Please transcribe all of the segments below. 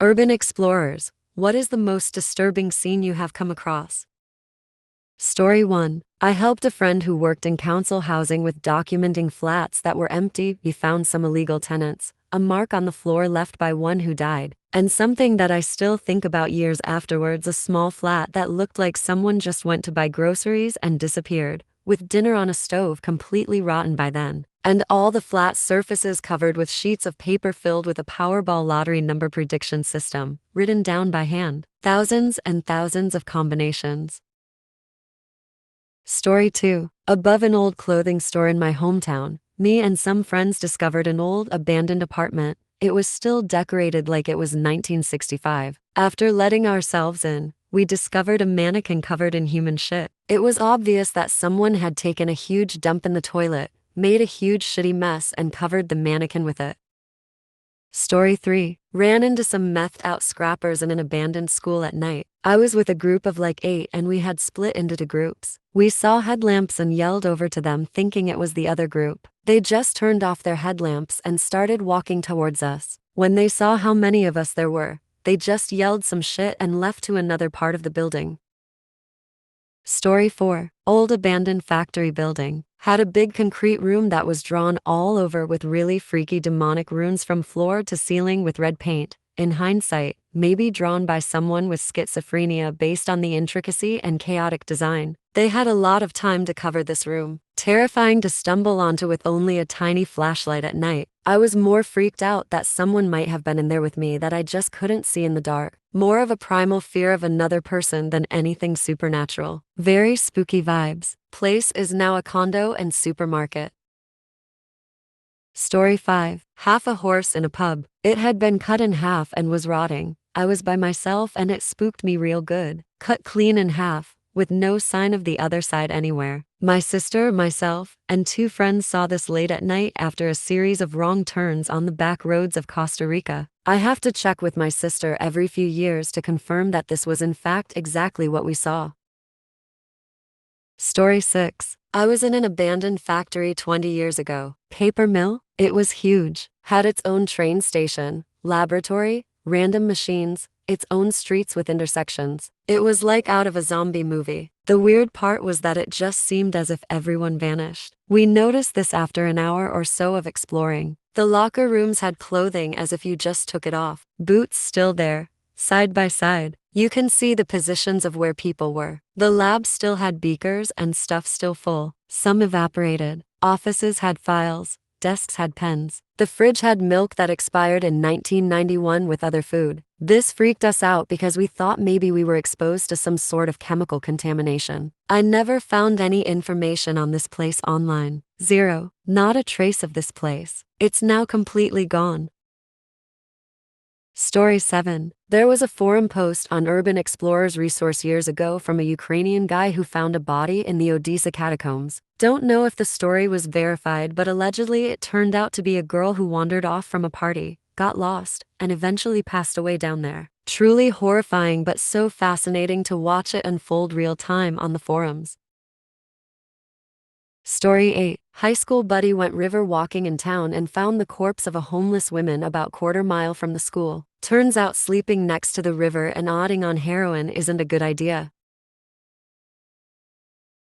Urban explorers, what is the most disturbing scene you have come across? Story 1. I helped a friend who worked in council housing with documenting flats that were empty. We found some illegal tenants, a mark on the floor left by one who died, and something that I still think about years afterwards, a small flat that looked like someone just went to buy groceries and disappeared, with dinner on a stove completely rotten by then, and all the flat surfaces covered with sheets of paper filled with a Powerball lottery number prediction system, written down by hand, thousands and thousands of combinations. Story 2. Above an old clothing store in my hometown, me and some friends discovered an old abandoned apartment. It was still decorated like it was 1965. After letting ourselves in, we discovered a mannequin covered in human shit. It was obvious that someone had taken a huge dump in the toilet, made a huge shitty mess, and covered the mannequin with it. Story 3. Ran into some methed out scrappers in an abandoned school at night. I was with a group of like 8 and we had split into 2 groups. We saw headlamps and yelled over to them thinking it was the other group. They just turned off their headlamps and started walking towards us. When they saw how many of us there were, they just yelled some shit and left to another part of the building. Story 4. Old abandoned factory building. Had a big concrete room that was drawn all over with really freaky demonic runes from floor to ceiling with red paint. In hindsight, maybe drawn by someone with schizophrenia based on the intricacy and chaotic design. They had a lot of time to cover this room. Terrifying to stumble onto with only a tiny flashlight at night. I was more freaked out that someone might have been in there with me that I just couldn't see in the dark. More of a primal fear of another person than anything supernatural. Very spooky vibes. Place is now a condo and supermarket. Story 5. Half a horse in a pub. It had been cut in half and was rotting. I was by myself and it spooked me real good. Cut clean in half, with no sign of the other side anywhere. My sister, myself, and 2 friends saw this late at night after a series of wrong turns on the back roads of Costa Rica. I have to check with my sister every few years to confirm that this was in fact exactly what we saw. Story 6. I was in an abandoned factory 20 years ago. Paper mill? It was huge. Had its own train station, laboratory, random machines, its own streets with intersections. It was like out of a zombie movie. The weird part was that it just seemed as if everyone vanished. We noticed this after an hour or so of exploring. The locker rooms had clothing as if you just took it off. Boots still there, side by side. You can see the positions of where people were. The lab still had beakers and stuff still full. Some evaporated. Offices had files. Desks had pens. The fridge had milk that expired in 1991 with other food. This freaked us out because we thought maybe we were exposed to some sort of chemical contamination. I never found any information on this place online. Zero. Not a trace of this place. It's now completely gone. Story 7. There was a forum post on Urban Explorers resource years ago from a Ukrainian guy who found a body in the Odessa catacombs. Don't know if the story was verified, but allegedly it turned out to be a girl who wandered off from a party, got lost, and eventually passed away down there. Truly horrifying, but so fascinating to watch it unfold real time on the forums. Story 8. High school buddy went river walking in town and found the corpse of a homeless woman about quarter-mile from the school. Turns out sleeping next to the river and odding on heroin isn't a good idea.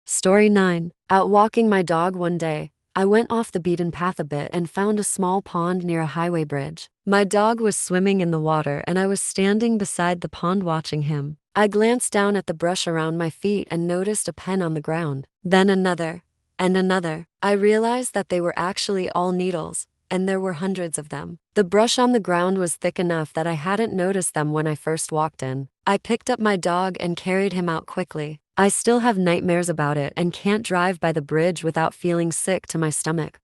Story 9. Out walking my dog one day, I went off the beaten path a bit and found a small pond near a highway bridge. My dog was swimming in the water and I was standing beside the pond watching him. I glanced down at the brush around my feet and noticed a pen on the ground. Then another. And another. I realized that they were actually all needles, and there were hundreds of them. The brush on the ground was thick enough that I hadn't noticed them when I first walked in. I picked up my dog and carried him out quickly. I still have nightmares about it and can't drive by the bridge without feeling sick to my stomach.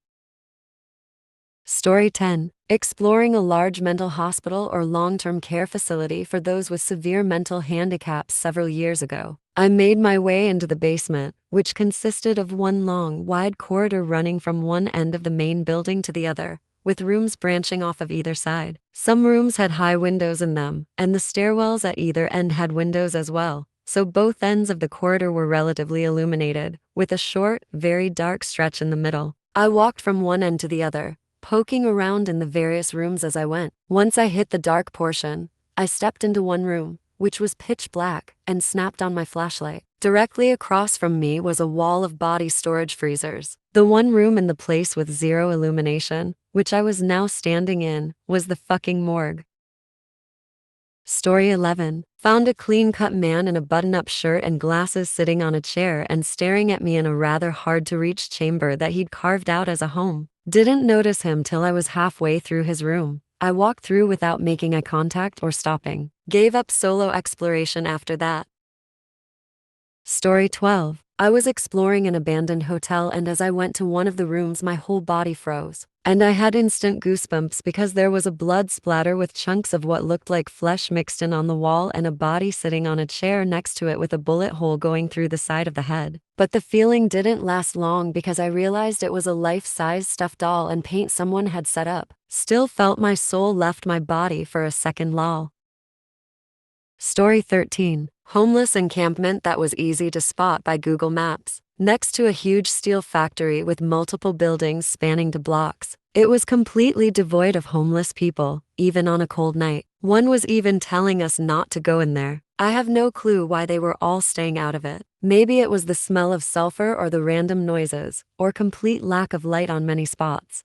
Story 10. Exploring a large mental hospital or long-term care facility for those with severe mental handicaps several years ago. I made my way into the basement, which consisted of one long, wide corridor running from one end of the main building to the other, with rooms branching off of either side. Some rooms had high windows in them, and the stairwells at either end had windows as well, so both ends of the corridor were relatively illuminated, with a short, very dark stretch in the middle. I walked from one end to the other, poking around in the various rooms as I went. Once I hit the dark portion, I stepped into one room, which was pitch black, and snapped on my flashlight. Directly across from me was a wall of body storage freezers. The one room in the place with zero illumination, which I was now standing in, was the fucking morgue. Story 11. Found a clean-cut man in a button-up shirt and glasses sitting on a chair and staring at me in a rather hard-to-reach chamber that he'd carved out as a home. Didn't notice him till I was halfway through his room. I walked through without making eye contact or stopping. Gave up solo exploration after that. Story 12. I was exploring an abandoned hotel, and as I went to one of the rooms my whole body froze. And I had instant goosebumps because there was a blood splatter with chunks of what looked like flesh mixed in on the wall and a body sitting on a chair next to it with a bullet hole going through the side of the head. But the feeling didn't last long because I realized it was a life-size stuffed doll and paint someone had set up. Still felt my soul left my body for a second lol. Story 13. Homeless encampment that was easy to spot by Google Maps. Next to a huge steel factory with multiple buildings spanning 2 blocks. It was completely devoid of homeless people, even on a cold night. One was even telling us not to go in there. I have no clue why they were all staying out of it. Maybe it was the smell of sulfur or the random noises, or complete lack of light on many spots.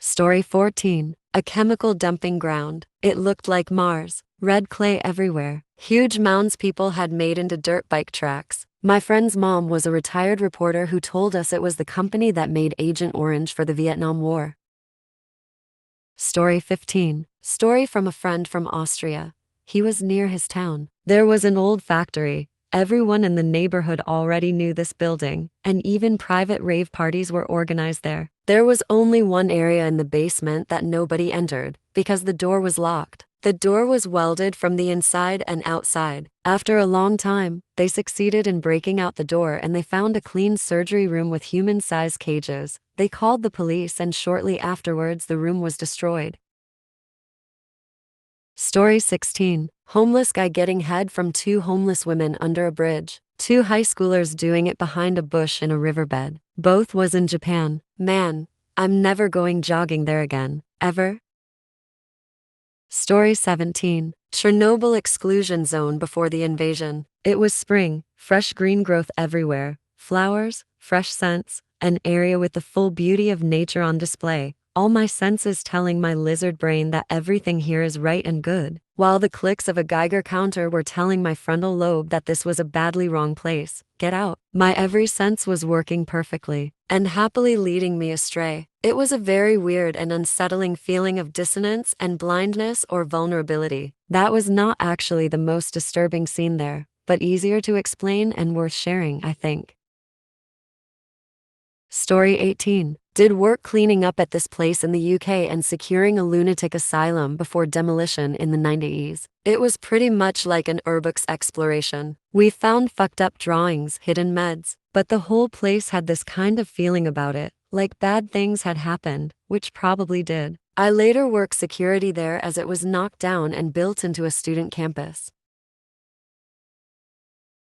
Story 14. A chemical dumping ground. It looked like Mars. Red clay everywhere. Huge mounds people had made into dirt bike tracks. My friend's mom was a retired reporter who told us it was the company that made Agent Orange for the Vietnam War. Story 15. Story from a friend from Austria. He was near his town. There was an old factory. Everyone in the neighborhood already knew this building, and even private rave parties were organized there. There was only one area in the basement that nobody entered, because the door was locked. The door was welded from the inside and outside. After a long time, they succeeded in breaking out the door and they found a clean surgery room with human-sized cages. They called the police and shortly afterwards the room was destroyed. Story 16. Homeless guy getting head from 2 homeless women under a bridge. 2 high schoolers doing it behind a bush in a riverbed. Both was in Japan. Man, I'm never going jogging there again. Ever. Story 17. Chernobyl exclusion zone before the invasion. It was spring, fresh green growth everywhere, flowers, fresh scents, an area with the full beauty of nature on display. All my senses telling my lizard brain that everything here is right and good, while the clicks of a Geiger counter were telling my frontal lobe that this was a badly wrong place. Get out. My every sense was working perfectly, and happily leading me astray. It was a very weird and unsettling feeling of dissonance and blindness or vulnerability. That was not actually the most disturbing scene there, but easier to explain and worth sharing, I think. Story 18. Did work cleaning up at this place in the UK and securing a lunatic asylum before demolition in the 90s. It was pretty much like an Urbux exploration. We found fucked up drawings, hidden meds, but the whole place had this kind of feeling about it, like bad things had happened, which probably did. I later worked security there as it was knocked down and built into a student campus.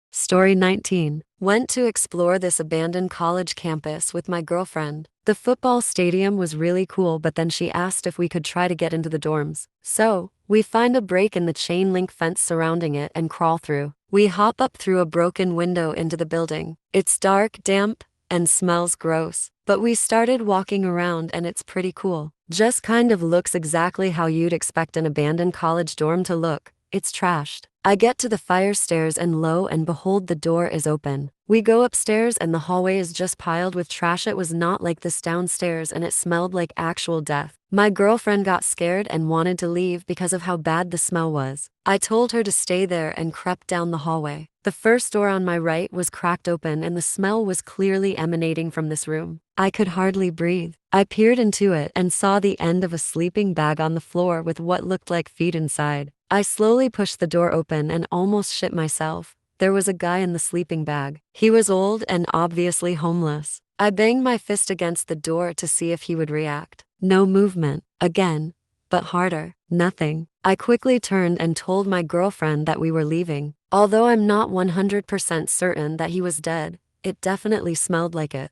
Story 19. Went to explore this abandoned college campus with my girlfriend. The football stadium was really cool, but then she asked if we could try to get into the dorms. So, we find a break in the chain link fence surrounding it and crawl through. We hop up through a broken window into the building. It's dark, damp, and smells gross. But we started walking around and it's pretty cool. Just kind of looks exactly how you'd expect an abandoned college dorm to look. It's trashed. I get to the fire stairs and lo and behold, the door is open. We go upstairs and the hallway is just piled with trash. It was not like this downstairs and it smelled like actual death. My girlfriend got scared and wanted to leave because of how bad the smell was. I told her to stay there and crept down the hallway. The first door on my right was cracked open and the smell was clearly emanating from this room. I could hardly breathe. I peered into it and saw the end of a sleeping bag on the floor with what looked like feet inside. I slowly pushed the door open and almost shit myself. There was a guy in the sleeping bag. He was old and obviously homeless. I banged my fist against the door to see if he would react. No movement. Again, but harder. Nothing. I quickly turned and told my girlfriend that we were leaving. Although I'm not 100% certain that he was dead, it definitely smelled like it.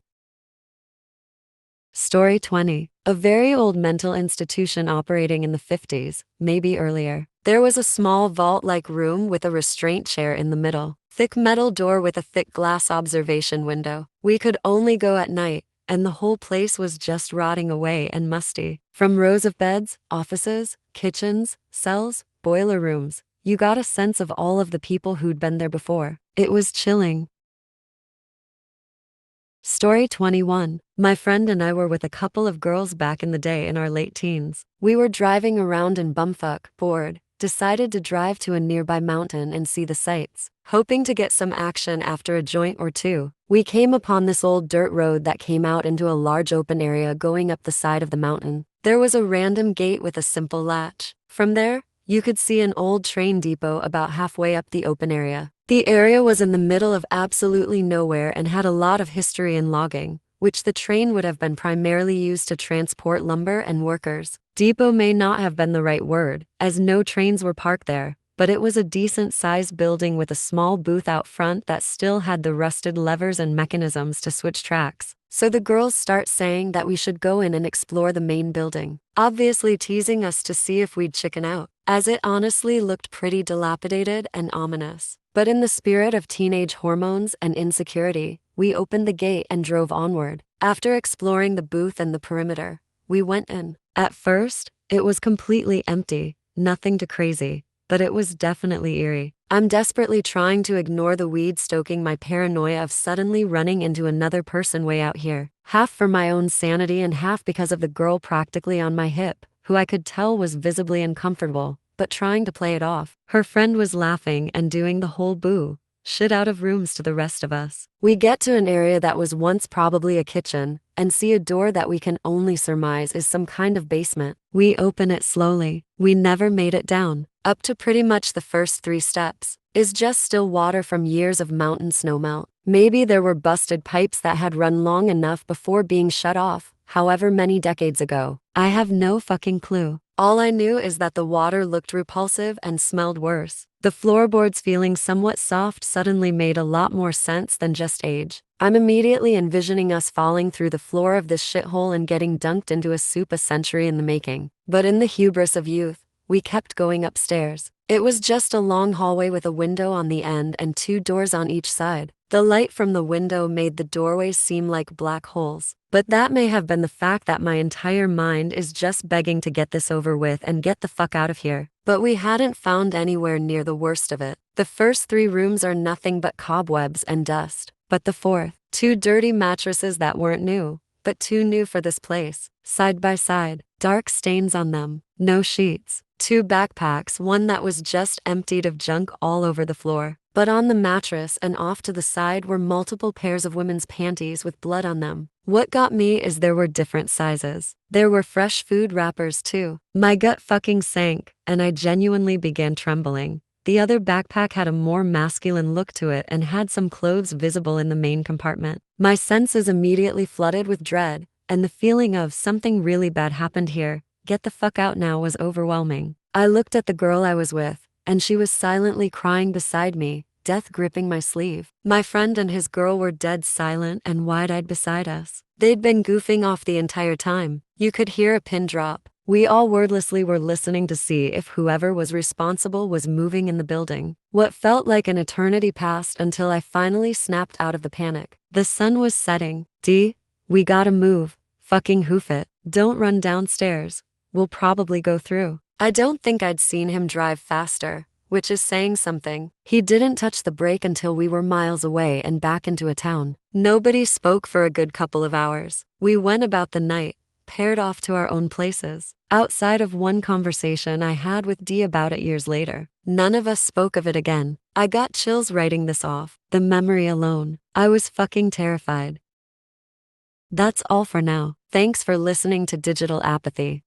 Story 20. A very old mental institution operating in the 50s, maybe earlier. There was a small vault-like room with a restraint chair in the middle. Thick metal door with a thick glass observation window. We could only go at night, and the whole place was just rotting away and musty. From rows of beds, offices, kitchens, cells, boiler rooms, you got a sense of all of the people who'd been there before. It was chilling. Story 21. My friend and I were with a couple of girls back in the day in our late teens. We were driving around in bumfuck, bored, decided to drive to a nearby mountain and see the sights, hoping to get some action after a joint or two. We came upon this old dirt road that came out into a large open area going up the side of the mountain. There was a random gate with a simple latch. From there, you could see an old train depot about halfway up the open area. The area was in the middle of absolutely nowhere and had a lot of history in logging, which the train would have been primarily used to transport lumber and workers. Depot may not have been the right word, as no trains were parked there, but it was a decent-sized building with a small booth out front that still had the rusted levers and mechanisms to switch tracks. So the girls start saying that we should go in and explore the main building, obviously teasing us to see if we'd chicken out, as it honestly looked pretty dilapidated and ominous. But in the spirit of teenage hormones and insecurity, we opened the gate and drove onward. After exploring the booth and the perimeter, we went in. At first, it was completely empty, nothing too crazy, but it was definitely eerie. I'm desperately trying to ignore the weed stoking my paranoia of suddenly running into another person way out here, half for my own sanity and half because of the girl practically on my hip, who I could tell was visibly uncomfortable, but trying to play it off. Her friend was laughing and doing the whole boo shit out of rooms to the rest of us. We get to an area that was once probably a kitchen, and see a door that we can only surmise is some kind of basement. We open it slowly. We never made it down. Up to pretty much the first 3 steps is just still water from years of mountain snowmelt. Maybe there were busted pipes that had run long enough before being shut off, however many decades ago. I have no fucking clue. All I knew is that the water looked repulsive and smelled worse. The floorboards feeling somewhat soft suddenly made a lot more sense than just age. I'm immediately envisioning us falling through the floor of this shithole and getting dunked into a soup a century in the making. But in the hubris of youth, we kept going upstairs. It was just a long hallway with a window on the end and 2 doors on each side. The light from the window made the doorways seem like black holes. But that may have been the fact that my entire mind is just begging to get this over with and get the fuck out of here. But we hadn't found anywhere near the worst of it. The first 3 rooms are nothing but cobwebs and dust. But the 4th, 2 dirty mattresses that weren't new, but too new for this place. Side by side, dark stains on them, no sheets. 2 backpacks, one that was just emptied of junk all over the floor. But on the mattress and off to the side were multiple pairs of women's panties with blood on them. What got me is there were different sizes. There were fresh food wrappers too. My gut fucking sank, and I genuinely began trembling. The other backpack had a more masculine look to it and had some clothes visible in the main compartment. My senses immediately flooded with dread, and the feeling of something really bad happened here, get the fuck out now was overwhelming. I looked at the girl I was with, and she was silently crying beside me, death gripping my sleeve. My friend and his girl were dead silent and wide-eyed beside us. They'd been goofing off the entire time. You could hear a pin drop. We all wordlessly were listening to see if whoever was responsible was moving in the building. What felt like an eternity passed until I finally snapped out of the panic. The sun was setting. We gotta move. Fucking hoof it. Don't run downstairs. We'll probably go through. I don't think I'd seen him drive faster, which is saying something. He didn't touch the brake until we were miles away and back into a town. Nobody spoke for a good couple of hours. We went about the night, paired off to our own places. Outside of one conversation I had with Dee about it years later, none of us spoke of it again. I got chills writing this off. The memory alone. I was fucking terrified. That's all for now. Thanks for listening to Digital Apathy.